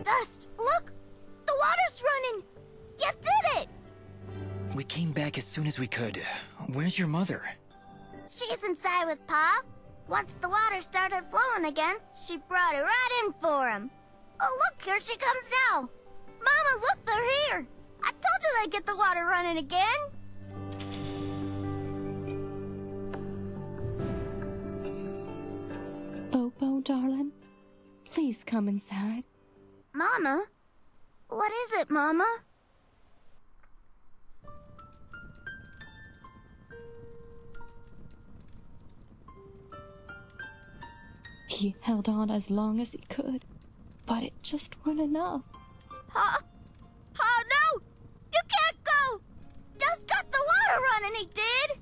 Dust, look! The water's running! You did it! We came back as soon as we could. Where's your mother? She's inside with Pa. Once the water started flowing again, she brought it right in for him. Oh, look, here she comes now. Mama, look, they're here. I told you they'd get the water running again. Bopo, darling, please come inside. Mama? What is it, Mama? He held on as long as he could, but it just wasn't enough. Huh? Oh, no! You can't go! Just got the water running, he did!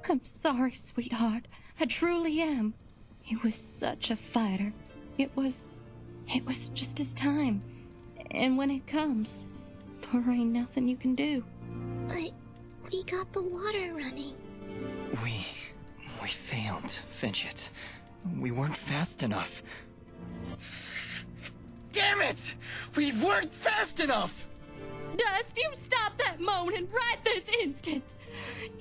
I'm sorry, sweetheart. I truly am. He was such a fighter. It was just his time. And when it comes, there ain't nothing you can do. But we got the water running. We failed, Fidget. We weren't fast enough. Damn it! We weren't fast enough! Dust, you stop that moaning right this instant!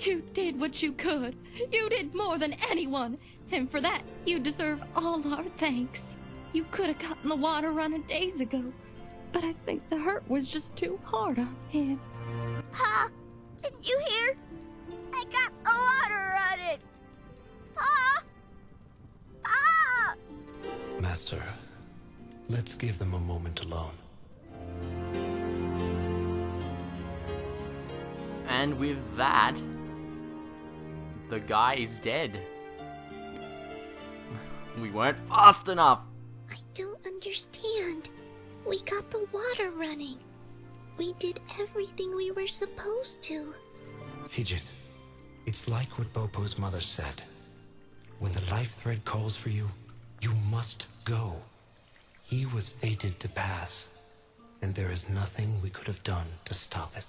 You did what you could. You did more than anyone. And for that, you deserve all our thanks. You could have gotten the water running days ago. But I think the hurt was just too hard on him. Pa, didn't you hear? I got the water running! Pa! Pa! Master, let's give them a moment alone. And with that, the guy is dead. We weren't fast enough. I don't understand. We got the water running. We did everything we were supposed to. Fidget, it's like what Bopo's mother said. When the life thread calls for you, you must go. He was fated to pass, and there is nothing we could have done to stop it.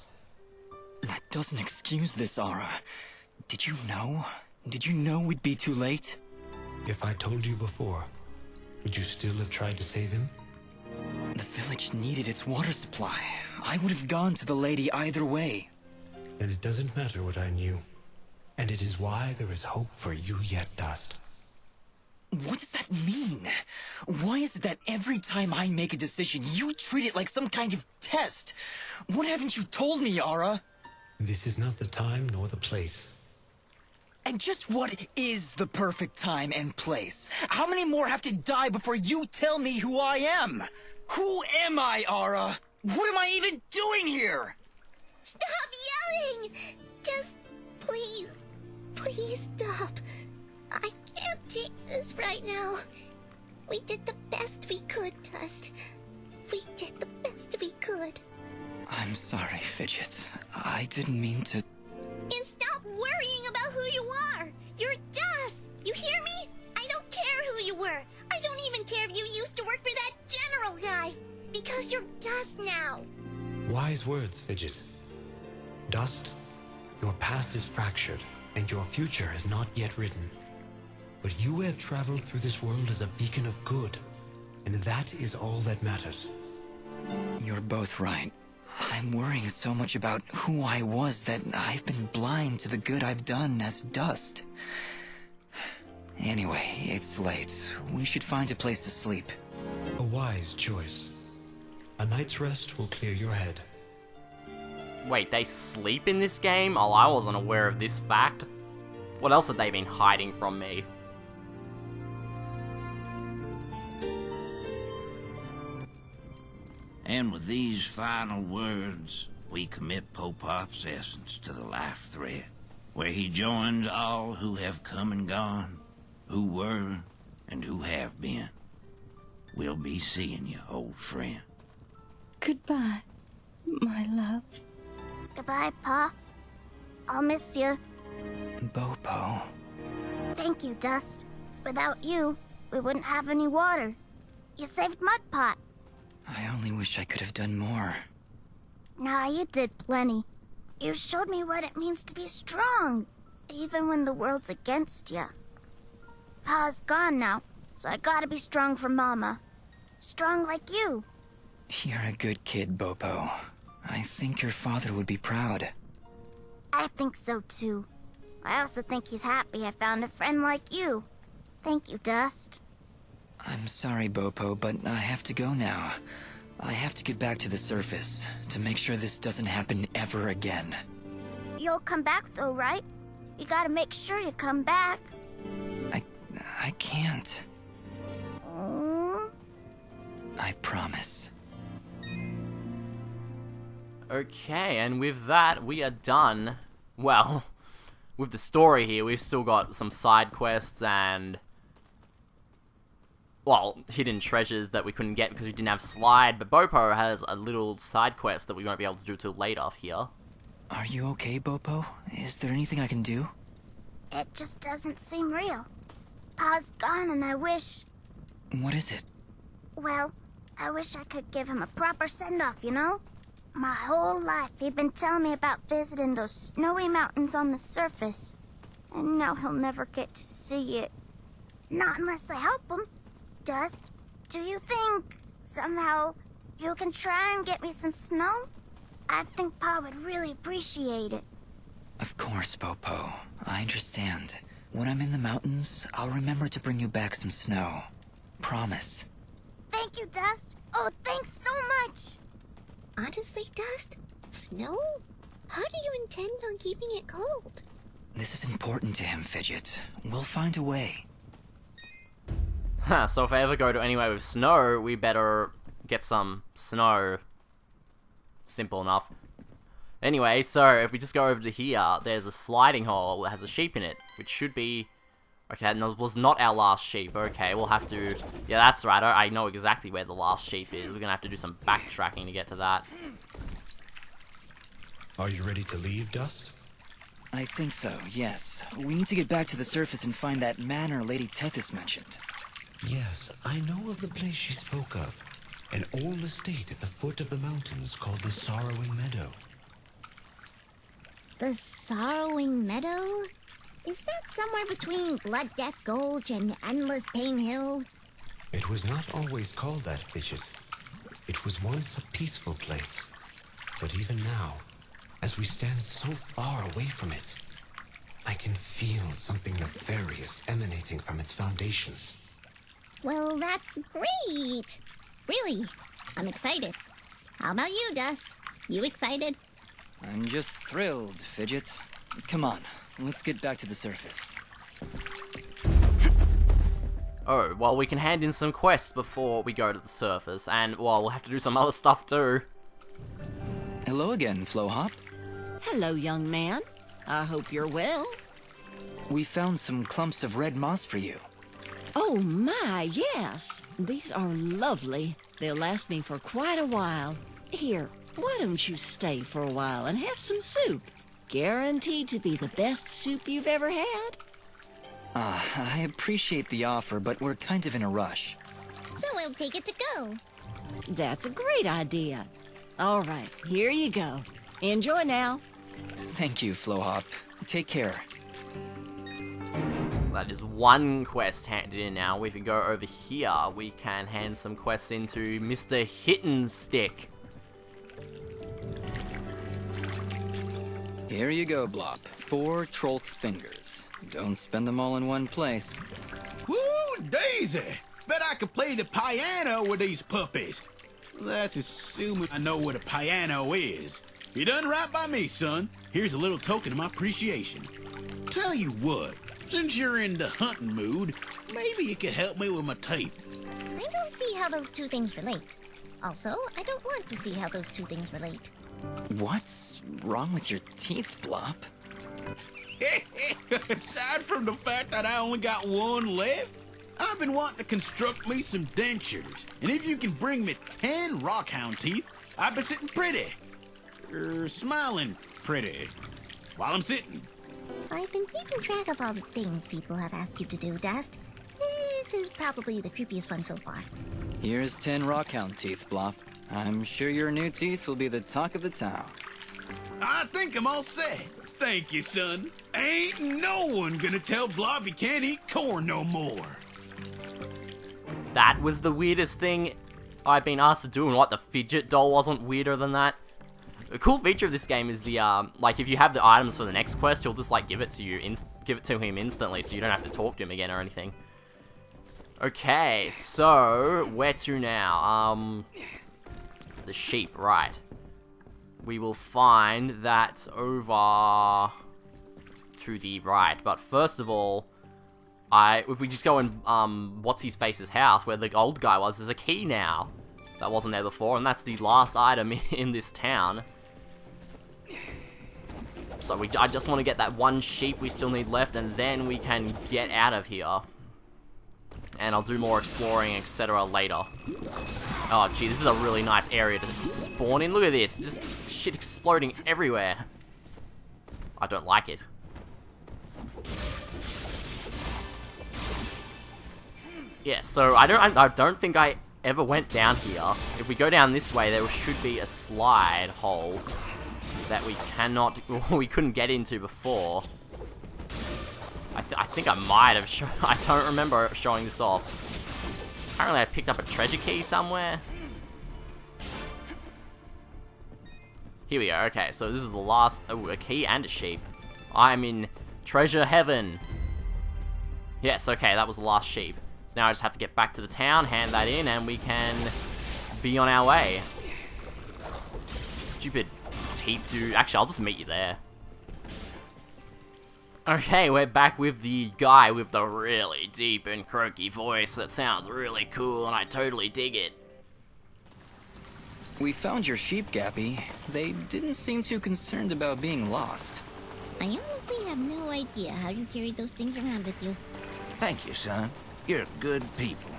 That doesn't excuse this, Aura. Did you know? Did you know we'd be too late? If I told you before, would you still have tried to save him? The village needed its water supply. I would have gone to the lady either way. And it doesn't matter what I knew. And it is why there is hope for you yet, Dust. What does that mean? Why is it that every time I make a decision, you treat it like some kind of test? What haven't you told me, Aura? This is not the time nor the place. And just what is the perfect time and place? How many more have to die before you tell me who I am? Who am I, Aura? What am I even doing here? Stop yelling! Just please, please stop. I can't take this right now. We did the best we could, Dust. We did the best we could. I'm sorry, Fidget. I didn't mean to... And stop worrying about who you are. You're Dust. You hear me? I don't care who you were. I don't even care if you used to work for that general guy. Because you're Dust now. Wise words, Fidget. Dust, your past is fractured, and your future is not yet written. But you have traveled through this world as a beacon of good, and that is all that matters. You're both right. I'm worrying so much about who I was that I've been blind to the good I've done as Dust. Anyway, it's late. We should find a place to sleep. A wise choice. A night's rest will clear your head. Wait, they sleep in this game? Oh, I wasn't aware of this fact. What else have they been hiding from me? And with these final words, we commit Popop's essence to the life thread, where he joins all who have come and gone, who were and who have been. We'll be seeing you, old friend. Goodbye, my love. Goodbye, Pa. I'll miss you. Bopo. Thank you, Dust. Without you, we wouldn't have any water. You saved Mudpot. I only wish I could have done more. Nah, you did plenty. You showed me what it means to be strong, even when the world's against you. Pa's gone now, so I gotta be strong for Mama. Strong like you. You're a good kid, Bopo. I think your father would be proud. I think so too. I also think he's happy I found a friend like you. Thank you, Dust. I'm sorry, Bopo, but I have to go now. I have to get back to the surface to make sure this doesn't happen ever again. You'll come back though, right? You gotta make sure you come back. I can't. Oh. I promise. Okay, and with that, we are done. Well, with the story here, we've still got some side quests and, well, hidden treasures that we couldn't get because we didn't have Slide, but Bopo has a little side quest that we won't be able to do till later here. Are you okay, Bopo? Is there anything I can do? It just doesn't seem real. Pa's gone and I wish... What is it? Well, I wish I could give him a proper send-off, you know? My whole life he'd been telling me about visiting those snowy mountains on the surface. And now he'll never get to see it. Not unless I help him. Dust, do you think somehow you can try and get me some snow? I think Pa would really appreciate it. Of course, Bopo. I understand. When I'm in the mountains, I'll remember to bring you back some snow. Promise. Thank you, Dust. Oh, thanks so much. Honestly, Dust? Snow? How do you intend on keeping it cold? This is important to him, Fidget. We'll find a way. Huh, so if I ever go to anywhere with snow, we better get some snow. Simple enough. Anyway, so if we just go over to here, there's a sliding hole that has a sheep in it, which should be... Okay, no, it was not our last sheep. Okay, we'll have to... Yeah, that's right, I know exactly where the last sheep is. We're gonna have to do some backtracking to get to that. Are you ready to leave, Dust? I think so, yes. We need to get back to the surface and find that manor Lady Tethys mentioned. Yes, I know of the place she spoke of. An old estate at the foot of the mountains called the Sorrowing Meadow. The Sorrowing Meadow? Is that somewhere between Blood Death Gulch and Endless Pain Hill? It was not always called that, Fidget. It was once a peaceful place. But even now, as we stand so far away from it, I can feel something nefarious emanating from its foundations. Well, that's great. Really, I'm excited. How about you, Dust? You excited? I'm just thrilled, Fidget. Come on, let's get back to the surface. Oh, well, we can hand in some quests before we go to the surface, and, well, we'll have to do some other stuff too. Hello again, Flowhop. Hello, young man. I hope you're well. We found some clumps of red moss for you. Oh my, yes. These are lovely. They'll last me for quite a while. Here, why don't you stay for a while and have some soup? Guaranteed to be the best soup you've ever had. I appreciate the offer, but we're kind of in a rush. So we'll take it to go. That's a great idea. All right, here you go. Enjoy now. Thank you, Flowhop. Take care. That is one quest handed in now. If we go over here, we can hand some quests into Mr. Hitten Stick. Here you go, Blop. 4 troll fingers. Don't spend them all in one place. Woo, Daisy! Bet I could play the piano with these puppies. That's assuming I know what a piano is. You done right by me, son. Here's a little token of my appreciation. Tell you what, since you're in the hunting mood, maybe you could help me with my tape. I don't see how those two things relate. Also, I don't want to see how those two things relate. What's wrong with your teeth, Blop? Aside from the fact that I only got one left, I've been wanting to construct me some dentures. And if you can bring me 10 rockhound teeth, I've been sitting pretty. Smiling pretty. While I'm sitting. I've been keeping track of all the things people have asked you to do, Dust. This is probably the creepiest one so far. Here's 10 rockhound teeth, Blop. I'm sure your new teeth will be the talk of the town. I think I'm all set. Thank you, son. Ain't no one gonna tell Blob he can't eat corn no more. That was the weirdest thing I've been asked to do, and what, the fidget doll wasn't weirder than that? A cool feature of this game is the, like, if you have the items for the next quest, he'll just, like, give it to him instantly, so you don't have to talk to him again or anything. Okay, so, where to now? The sheep, right. We will find that over to the right, but first of all, if we just go in, what's-his-face's house, where the old guy was, there's a key now. That wasn't there before, and that's the last item in this town. So I just want to get that one sheep we still need left, and then we can get out of here. And I'll do more exploring, etc. later. Oh, gee, this is a really nice area to spawn in. Look at this, just shit exploding everywhere. I don't like it. Yeah, so I don't think I ever went down here. If we go down this way, there should be a slide hole that we couldn't get into before. I think I might have shown, I don't remember showing this off. Apparently I picked up a treasure key somewhere. Here we go, okay, so this is the last, a key and a sheep. I'm in treasure heaven. Yes, okay, that was the last sheep. So now I just have to get back to the town, hand that in, and we can be on our way. Stupid teeth dude. Actually, I'll just meet you there. Okay, we're back with the guy with the really deep and croaky voice that sounds really cool, and I totally dig it. We found your sheep, Gappy. They didn't seem too concerned about being lost. I honestly have no idea how you carried those things around with you. Thank you, son. You're good people.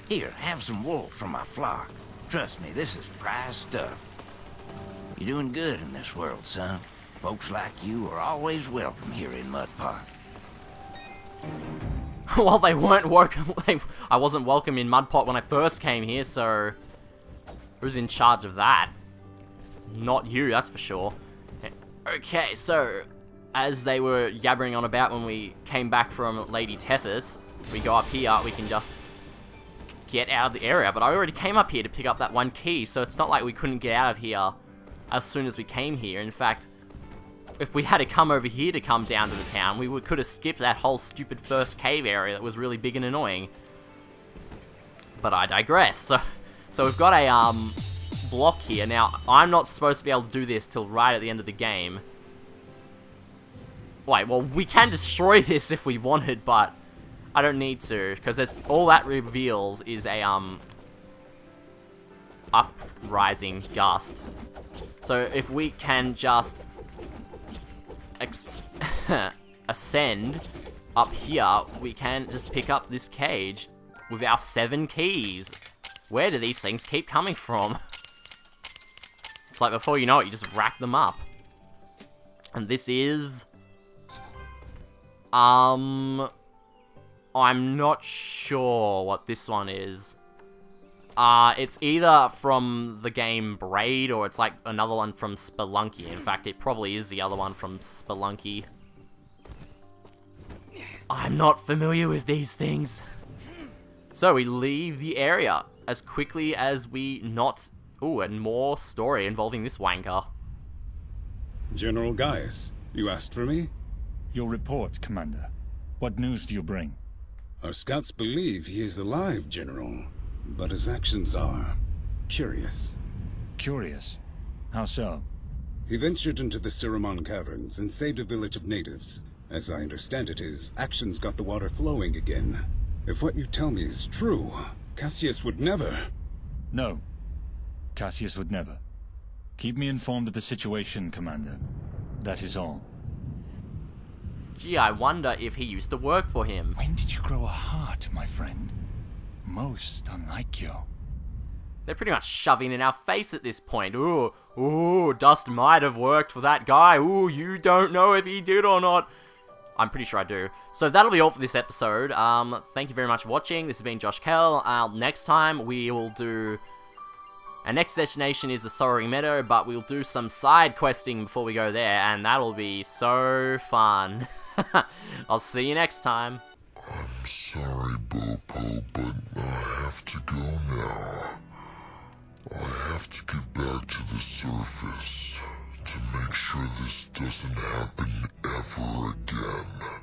Here, have some wool from my flock. Trust me, this is prize stuff. You're doing good in this world, son. Folks like you are always welcome here in Mud Park. Well, they weren't welcome. I wasn't welcome in Mud Pot when I first came here, so who's in charge of that? Not you, that's for sure. Okay, so as they were yabbering on about when we came back from Lady Tethys, if we go up here, we can just get out of the area. But I already came up here to pick up that one key, so it's not like we couldn't get out of here as soon as we came here. In fact, if we had to come over here to come down to the town, we could have skipped that whole stupid first cave area that was really big and annoying. But I digress. So we've got a block here. Now, I'm not supposed to be able to do this till right at the end of the game. Wait, well, we can destroy this if we wanted, but I don't need to, because all that reveals is a uprising gust. So if we can just ascend up here, we can just pick up this cage with our 7 keys. Where do these things keep coming from? It's like before you know it, you just rack them up. And this is I'm not sure what this one is. It's either from the game Braid, or it's like another one from Spelunky. In fact, it probably is the other one from Spelunky. I'm not familiar with these things. So we leave the area as quickly as we not... Ooh, and more story involving this wanker. General Gaius, you asked for me? Your report, Commander. What news do you bring? Our scouts believe he is alive, General. But his actions are curious. Curious? How so? He ventured into the Siramon caverns and saved a village of natives. As I understand it, his actions got the water flowing again. If what you tell me is true, Cassius would never... No. Cassius would never. Keep me informed of the situation, Commander. That is all. Gee, I wonder if he used to work for him. When did you grow a heart, my friend? Most unlike you. They're pretty much shoving in our face at this point. Ooh, Dust might have worked for that guy. Ooh, you don't know if he did or not. I'm pretty sure I do. So that'll be all for this episode. Thank you very much for watching. This has been JoshKall. Next time we will do... Our next destination is the Sorrowing Meadow, but we'll do some side questing before we go there, and that'll be so fun. I'll see you next time. I'm sorry, Bopo, but I have to go now. the surface to make sure this doesn't happen ever again.